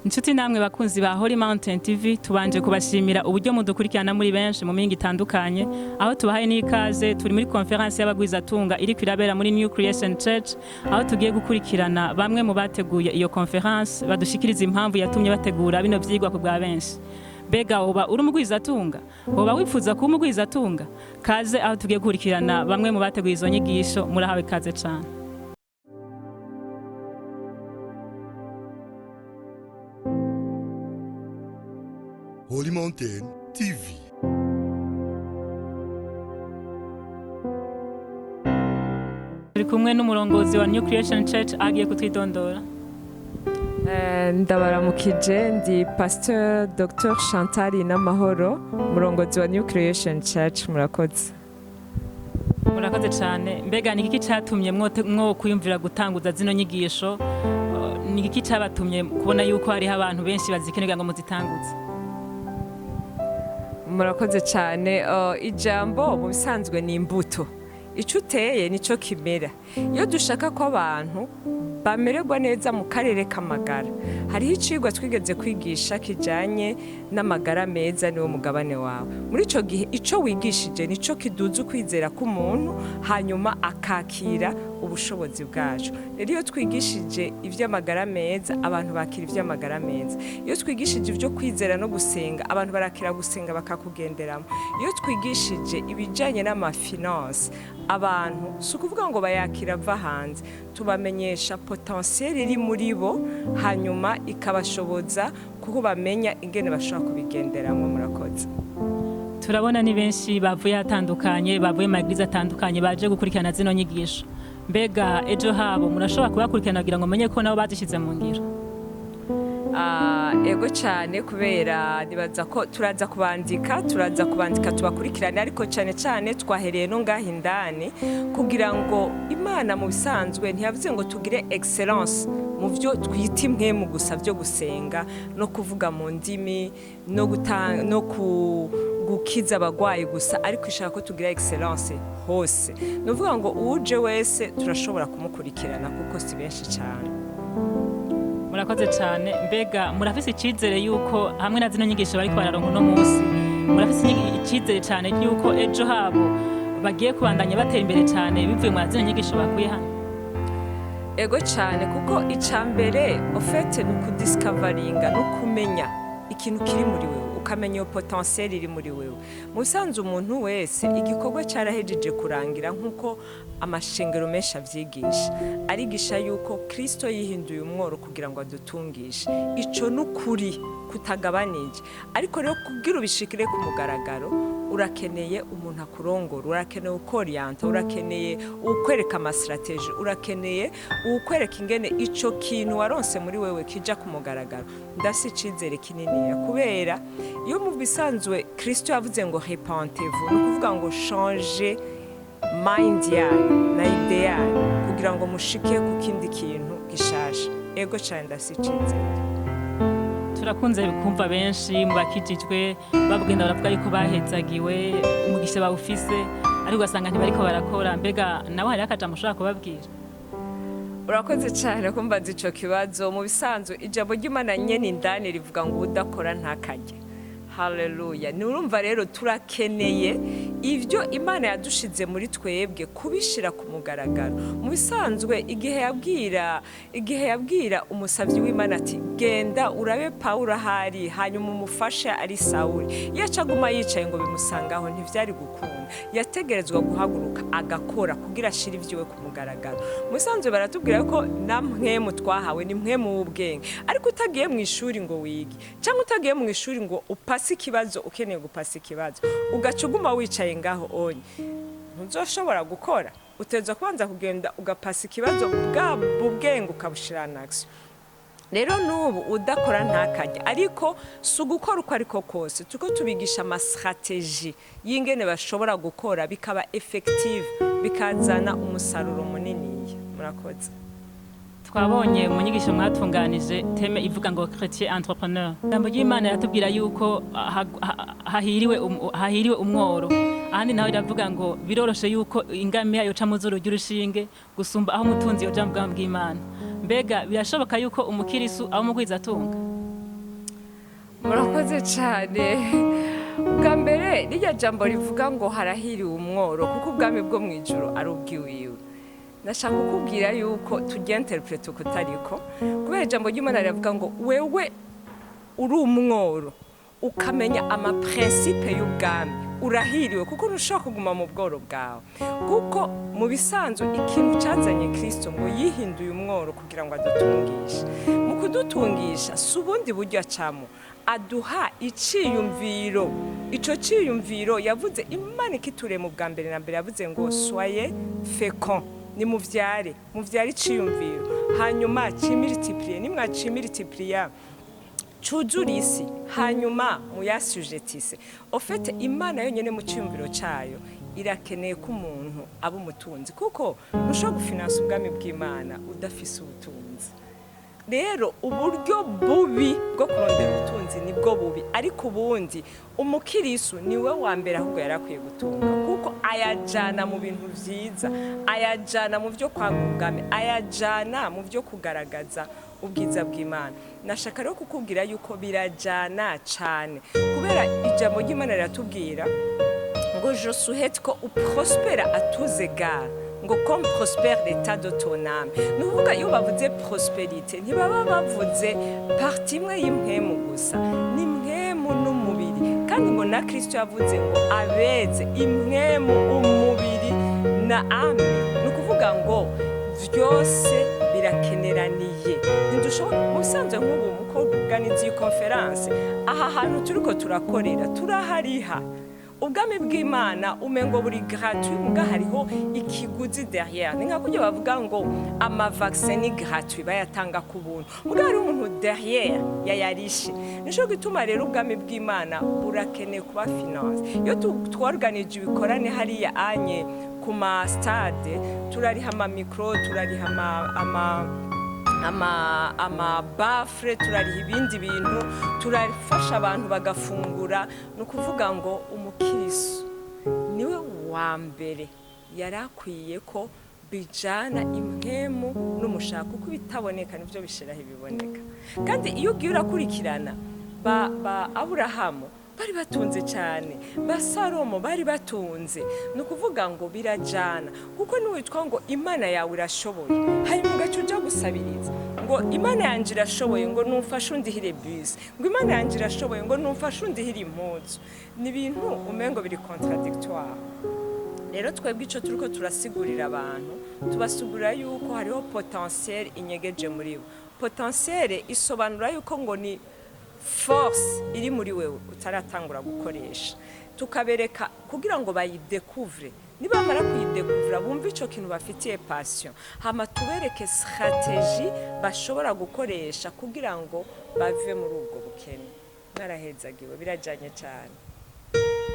Inshuti namwe bakunzi ba Holy Mountain TV tubanje kubashimira uburyo mudukurikirana muri benshi mu mingi itandukanye aho tubahaye n'ikaze turi muri conference y'abagwizatunga iri kwirabera muri New Creation Church aho tugiye gukurikirana bamwe mu bateguye iyo conference badushikiriza impamvu yatumye bategura bino vyigwa ku bwa benshi. Bega oba uri umugwizatunga oba wiphuza kuba umugwizatunga kaze aho tugiye gukurikirana bamwe mu bateguye izo nyigisho murahawe kaze cyane. Holy Mountain TV. Turi kumwe n'umurongozi wa New Creation Church agiye kutwidondora. Ndabaramukije ndi Pasteur Dr Chantal INAMAHORO umurongozi wa New Creation Church murakoze. Murakoze cyane. Mbega ni iki cyatumye mwo kuyumvira gutanguza zino nyigisho? Ni iki cyabatumye kubona yuko hari abantu benshi bazikenera ngo muzitanguze? Murakoze cyane. Ijambo mu bisanzwe ni imbuto. Icyo uteye nico kimera. Iyo dushaka ko abantu bamererwa neza mu karere k'amagara, hariho icigwa twigeze kwigisha kijanye n'amagara meza niwo mugabane wawe. Muri ico gihe ico wigishije nico kiduza ukwizera k'umuntu hanyuma akakira ubushobozi bwacu. Rero iyo twigishije ivy'amagara meza abantu bakira ivy'amagara meza. Iyo twigishije ivyo kwizera no gusenga abantu barakira gusenga bakakugenderamo. Iyo twigishije ibijanye n'amafinance abantu sukuvuga ngo bayakira va hanze, tubamenyesha potentiel iri muri bo hanyuma ikabashoboza kuko bamenya ingene bashobora kubigenderamo. Murakoze. Turabona ni benshi bavuye atandukanye bavuye magrize atandukanye baje gukurikirana zino nyigisho. Mbega ejo habo murashobora kubakurikirana kugira ngo menye ko nabo bazishize mu ngiro? Ego cyane kubera nibaza ko turaza kubandika tubakurikirana, ariko cyane twahereye no ngaha indani kugira ngo Imana mu bisanzwe ntiyavuze ngo tugire excellence mu byo twita impwemu gusa byo gusenga no kuvuga mu ndimi no gutanga no gukiza abagwayi gusa, ariko ishaka ko tugira excellence hose. Nuvuga ngo uje wese turashobora kumukurikirana kuko si benshi cyane. Murakoze cyane. Mbega murafise icizere yuko hamwe na zino nyigisho bari kwararonka no munsi murafise icizere cyane yuko ejo habo bagiye kubandanya batera imbere cyane bivuye mu zino nyigisho bakuye hano? Ego cyane kuko icambere ofete ni kudiscoveringa no kumenya ikintu kiri muri wewe, ukamenya iyo potentiel iri muri wewe. Musanze umuntu wese igikorwa cyarahejeje kurangira nkuko amashengero menshi avyigisha, arigisha yuko Kristo yihinduye umworo kugira ngo adutungishe. Ico n'ukuri kutagabanije, ariko rero kugira ubishikire ku mugaragaro urakeneye umuntu akurongora, urakeneye ukorienta, urakeneye ukwereka ama strategy, urakeneye ukwereka ingene ico kintu waronse muri wewe kija ku mugaragaro. Ndasi cizere kinini kubera iyo mu bisanzwe Kristo yavuze ngo repentez-vous, no kuvuga ngo changer mind yanyu na idea kugira ngo mushike ku kindi kintu gishasha. Ego cyane ndasi cizere. Turakunze kumva benshi mu bakijijwe babugenda baravuga yuko bahezagiwe umugisha bawufise ariko ugasanga ntibariko barakora. Mbega nawe hari akaja mushobora kubabwira? Urakoze cyane kumbaza ico kibazo. Mu bisanzwe ijambo ry'Imana nyene indani rivuga ngo udakora ntakarye. Haleluya. Nurumva rero turakeneye ivyo Imana yadushize muri twebwe kubishira ku mugaragaro. Mu bisanzwe igihe yabwira umusavyi w'Imana ati genda urabe Paulo ahari hanyuma umufashe ari Sauli, yacaguma yicaye ngo bimusangaho ntivyari gukunda. Yategerezwa guhaguruka agakora kugira ashira ivyiwe ku mugaragaro. Mu bisanzwe baratubwira ko namwe mutwahawe ni mwe mu ubwenge, ariko utagiye mu ishuri ngo wige cyangwa utagiye mu ishuri ngo upasi ikibazo ukeneye gupasa ikibazo ugacuguma wicaye ngaho onye ntuzoshobora gukora. Uteza kubanza kugenda ugapasa ikibazo bwa bubwenge ukabushirana action. Rero nubu udakora ntakarya, ariko sugukora uko ariko kose tuko tubigisha ama strategy yingene bashobora gukora bikaba effective bikazana umusaruro munini. Murakoze. Twabonye mu nyigisho mwatunganije teme ivuga ngo Chrétien Entrepreneur. Ijambo ry'Imana yatubwira yuko hahiriwe umworo. Ahandi nawe iravuga ngo biroroshe yuko ingamiya yoca mu zuru ry'urushinge gusumba aho umutunzi yoja mu bwami bw'Imana. Mbega birashoboka yuko umukirisu aho mugwiza atunga? murakoze cyane. Bwa mbere rirya jambo rivuga ngo harahiriwe umworo kuko ubwami bwo mu ijuru ari ubwiwiwe. Nashaka kukubwira yuko tujya interprete uko utariko, kubera ijambo ry'Imana rivuga ngo wewe uri umworo ukamenya amaprincipe y'ubwami urahiriwe kuko ntushobora kuguma mu bworo bwawe, kuko mu bisanzwe ikintu cyazanye Kristo ngo yihinduye umworo kugira ngo adutungishe. Mu kudutungisha si ubundi buryo acamo, aduha iciyumviro. Ico ciyumviro yavuze Imana ikiture mu bwa mbere na mbere, yavuze ngo soyez féconds, ni muvyare iciyumviro, hanyuma cimultiplier, nimwacimultiplier cuzura isi, hanyuma muyasujetise. Ofete Imana yonyene mu ciyumviro cayo irakeneye ko umuntu aba umutunzi, kuko ntushobora gufinansa ubwami bw'Imana udafise ubutunzi. Rero uburyo bubi bwo kurondera ubutunzi nibwo bubi, ariko ubundi umukirisu niwe wa mbere ahubwo yarakwiye gutunga, kuko ayajana mu bintu vyiza, ayajana mu byo kwanga ubwami, ayajana mu byo kugaragaza ubwiza bw'Imana. Nashaka rero kukubwira yuko birajana cyane, kubera ijambo ry'Imana riratubwira ngo je souhaite ko uprospera à tous égards, ngo comme prospère l'état de ton âme. Nuvuga iyo bavuze prosperité ntibaba bavuze parti imwe y'impemu gusa, ni mpemu n'umubiri, kandi ngo na Kristo yavuze ngo abeze impemu umubiri na ame. Nukuvuga ngo vyose birakeneraniye. Ntidushobora mu bisanzwe nk'ubu muko organize conference, aha hantu turiko turakorera turahariha. Ubwami bw'Imana umengo buri gratuit, muga hariho ikiguzi derrière. Ni nka kujya bavuga ngo ama vaccin ni gratuit bayatanga ku buntu, muga hari umuntu derrière yayarishe. Nico gituma rero ubwami bw'Imana burakeneye kuba finance. Iyo tworganije ibikorane hariya anye ku ma stade, turariha ama micro, turariha ama bafre, turariha ibindi bintu, turafasha abantu bagafungura. Nukuvuga ngo umukirisu niwe wa mbere yarakwiye ko bijana impemu n'umushaka, uko bitaboneka nivyo bishiraho ibiboneka. Kandi iyo ugiye urakurikirana ba Aburahamu bari batunze cyane, ba Salomo bari batunze. Nukuvuga ngo birajana, kuko niwitwa ngo Imana yawe irashoboye, hanyuma ugaca uja gusabiriza ngo Imana yanje irashoboye, ngo numfashe undihire bus, ngo Imana yanje irashoboye, ngo numfashe undihire impuzu, ni ibintu umengo biri contradictoire. Rero twebwe ico turiko turasigurira abantu, tubasugurira yuko hariho potentiel inyegeje muri bo. Potentiel isobanura yuko ngo ni force iri muri wewe utaratangura gukoresha, tukabereka kugira ngo bayidécouvre. Nibamara kuyidécouvre bumva ico kintu bafitiye passion, hama tubereke stratégie bashobora gukoresha kugira ngo bave muri ubwo bukene. Narahezagiwe, birajanye cyane.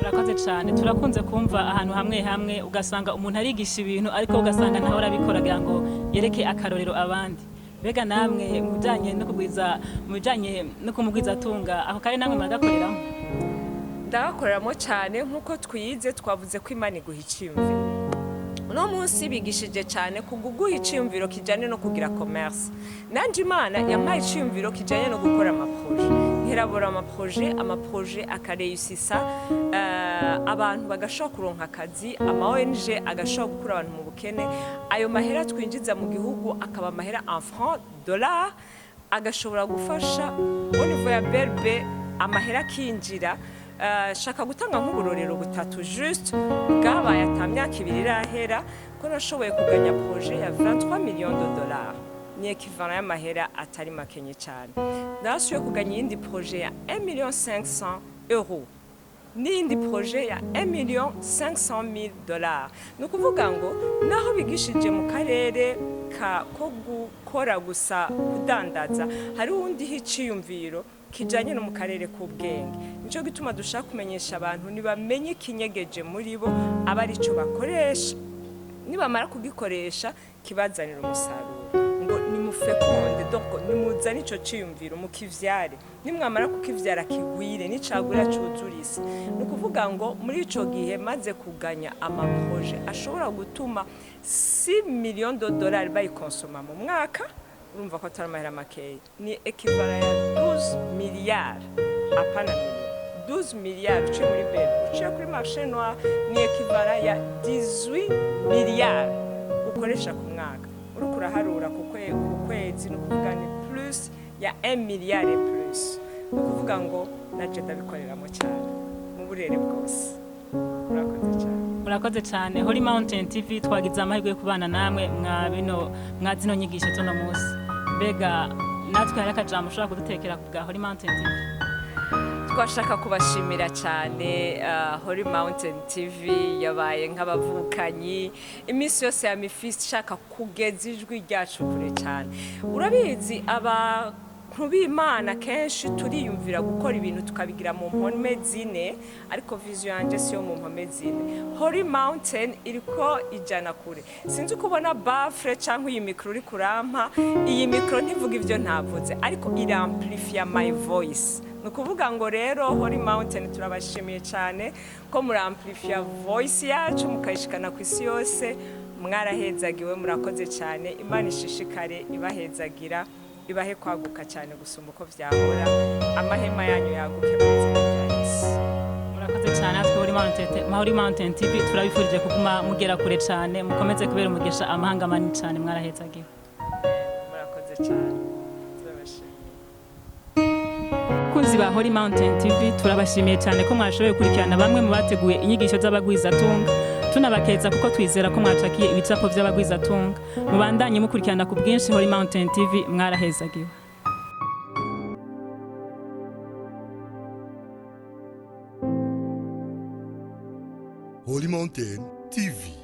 Urakoze cyane. Turakunze kumva ahantu hamwe hamwe ugasanga umuntu arigisha ibintu ariko ugasanga ntaho arabikora kugira ngo yereke akarorero abandi. Bega namwe mujanye no kugwiza, mujanye no kumugwiza tunga, aho kare namwe muragakoreramo? Ndagakoreramo cyane, nkuko twize twavuze ko Imana iguha iciyumviro. Uno munsi bigishije cyane kuguha iciyumviro kijanye no kugira commerce. Nanje Imana yampaye iciyumviro kijanye no gukora amaprojet. Nkerabura amaprojet akareusisa, abantu bagashobora kuronka akazi, ama ONG agashobora gukura abantu mu bukene. Ayo mahera twinjiza mu gihugu akaba amahera en francs dollars, agashobora gufasha au niveau ya berbe amahera kinjira. Shaka gutanga nk'uburorero butatu juste bwabaye atamyaka 2 irahera ko nashoboye kuganya projet ya 23 millions de dollars, ni equivalent y'amahera atari makenye cyane. Nasuye kuganya indi projet ya 1,500,000 euros, n'indi projet ya 1,500,000 dollars. Nukuvuga ngo naho bigishije mu karere ko gukora gusa kudandaza, hari undi hiciyumviro kijanye no mu karere k'ubwenge. Nico gituma dushaka kumenyesha abantu nibamenye kinyegeje muri bo, aba ari cyo bakoresha, nibamara kugikoresha kibazanira umusaruro. Ngo nimufekonde, donc nimuzane ico ciyumviro mukivyare, nimwamara kukivyara kigwire n'icagura cyuzurisi. Nukuvuga ngo muri ico gihe maze kuganya amaprojet ashobora gutuma 6 millions de dollars bayikonsoma mu mwaka, urumva ko atari amahera makeya, ni equivalent ya 12 milliards apana miliyoni 12 miliyari uciye muri bebe uciye kuri marché noir ni equivalent ya 18 miliyari ukoresha ku mwaka uriko uraharura ku kwezi no kuvuga ni plus ya 1 miliyari plus ukuvuga ngo naje ndabikoreramo cyane mu burere bwose. Murakoze cyane. Holy Mountain TV twagize amahirwe yo kubana namwe mwa zino nyigisho zo no munsi. Mbega natwe hari akajambo ushobora kudutekera ku bwa Holy Mountain TV? Twashaka kubashimira cyane Holy Mountain TV yabaye nk'abavukanyi iminsi yose ya mifisi shaka kugeza ijwi ryacu kure cyane. Urabizi kubimana kenshi turiyumvira gukora ibintu tukabigira mu mpome zine ariko vision yanje siyo mu mpome zine. Holy Mountain iriko ijana kure. Sinzi kubona bafre cyangwa iyi mikro uri kurampa, iyi mikro ntivuga ivyo ntavuze ariko iri amplify my voice. Nukuvuga ngo rero Holy Mountain turabashimiye cyane ko muri amplify voice yacu mukayishikana ku isi yose. Mwarahezagiwe, murakoze cyane. Imana ishishikare ibahezagira, ibahe kwaguka cyane gusumba uko vyahora, amahema yanyu yaguke mu izina rya Yesu. Murakoze cyane. Natwe Holy Mountain TV turabifurije kuguma mugera kure cyane, mukomeze kubera umugisha amahanga manini cyane. Mwarahezagiwe, murakoze cyane. Kunzi ba Holy Mountain TV turabashimiye cyane ko mwashoboye kurikirana bamwe mu bateguye inyigisho z'abagwizatunga. Tunabakeza kuko twizera ko mwacakiye ibicapo by'abagwizatunga. Mubandanye mukurikirana ku bwinshi Holy Mountain TV. Mwarahezagiwe. Holy Mountain TV.